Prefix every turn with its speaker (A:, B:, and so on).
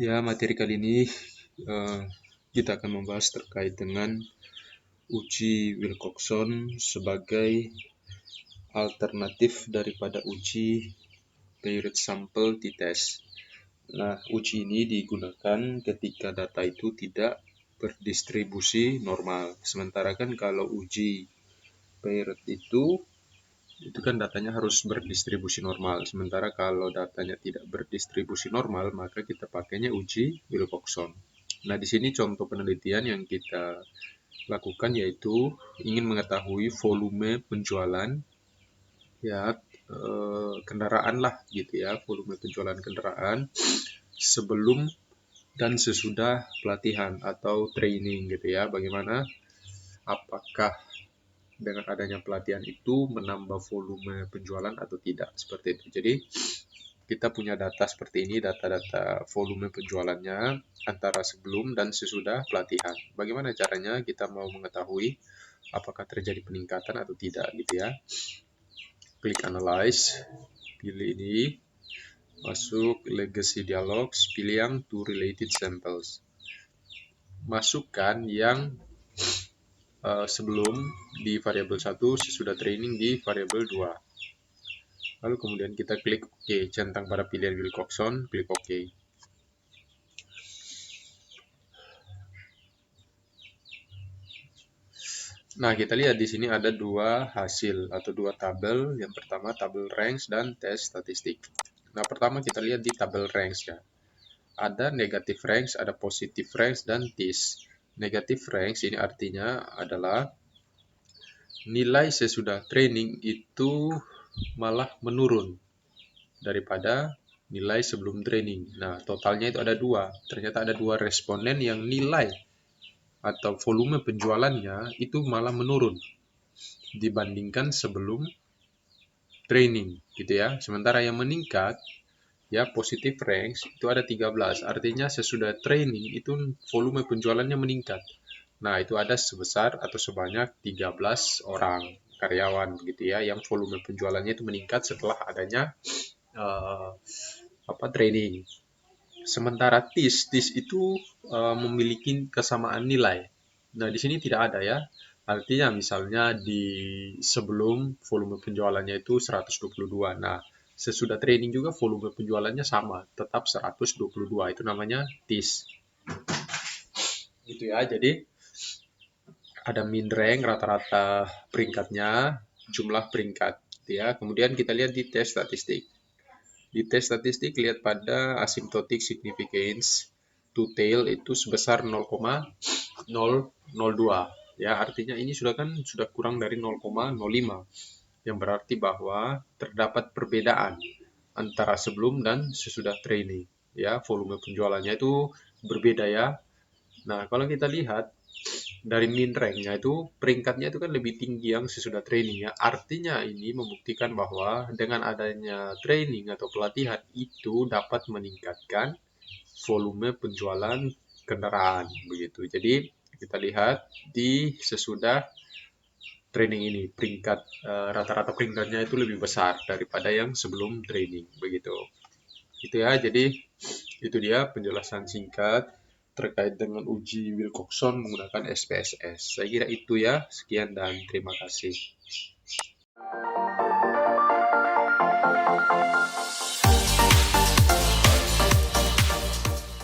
A: Ya, materi kali ini kita akan membahas terkait dengan uji Wilcoxon sebagai alternatif daripada uji paired sample t-test. Nah, uji ini digunakan ketika data itu tidak berdistribusi normal. Sementara kan kalau uji paired itu kan datanya harus berdistribusi normal. Sementara kalau datanya tidak berdistribusi normal, maka kita pakainya uji Wilcoxon. Nah, di sini contoh penelitian yang kita lakukan yaitu ingin mengetahui volume penjualan ya kendaraan lah gitu ya, volume penjualan kendaraan sebelum dan sesudah pelatihan atau training gitu ya. Bagaimana apakah dengan adanya pelatihan itu menambah volume penjualan atau tidak, seperti itu. Jadi kita punya data seperti ini, data-data volume penjualannya antara sebelum dan sesudah pelatihan. Bagaimana caranya kita mau mengetahui apakah terjadi peningkatan atau tidak gitu ya. Klik analyze, pilih ini, masuk legacy dialogs, pilih yang to related samples. Masukkan yang sebelum di variabel 1, sesudah training di variabel 2. Lalu kemudian kita klik OK, centang pada pilihan Wilcoxon, klik OK. Nah, kita lihat di sini ada dua hasil atau dua tabel. Yang pertama tabel ranks dan tes statistik. Nah, pertama kita lihat di tabel ranks ya. Ada negatif ranks, ada positif ranks, dan TIS. Negatif ranks ini artinya adalah nilai sesudah training itu malah menurun daripada nilai sebelum training. Nah, totalnya itu ada dua. Ternyata ada dua responden yang nilai atau volume penjualannya itu malah menurun dibandingkan sebelum training gitu ya. Sementara yang meningkat ya positif ranks itu ada 13. Artinya sesudah training itu volume penjualannya meningkat. Nah, itu ada sebesar atau sebanyak 13 orang karyawan gitu ya yang volume penjualannya itu meningkat setelah adanya training. Sementara TIS itu memiliki kesamaan nilai. Nah, di sini tidak ada ya. Artinya misalnya di sebelum volume penjualannya itu 122. Nah, sesudah training juga volume penjualannya sama, tetap 122. Itu namanya TIS. Gitu ya. Jadi ada min rank rata-rata peringkatnya, jumlah peringkat ya. Kemudian kita lihat di tes statistik. Di tes statistik lihat pada asymptotic significance to tail itu sebesar 0,002 ya, artinya ini sudah kurang dari 0,05 yang berarti bahwa terdapat perbedaan antara sebelum dan sesudah training ya, volume penjualannya itu berbeda ya. Nah, kalau kita lihat dari min rank-nya itu peringkatnya itu kan lebih tinggi yang sesudah training ya. Artinya ini membuktikan bahwa dengan adanya training atau pelatihan itu dapat meningkatkan volume penjualan kendaraan begitu. Jadi kita lihat di sesudah training ini peringkat rata-rata peringkatnya itu lebih besar daripada yang sebelum training begitu. Itu ya. Jadi itu dia penjelasan singkat terkait dengan uji Wilcoxon menggunakan SPSS. Saya kira itu ya. Sekian dan terima kasih.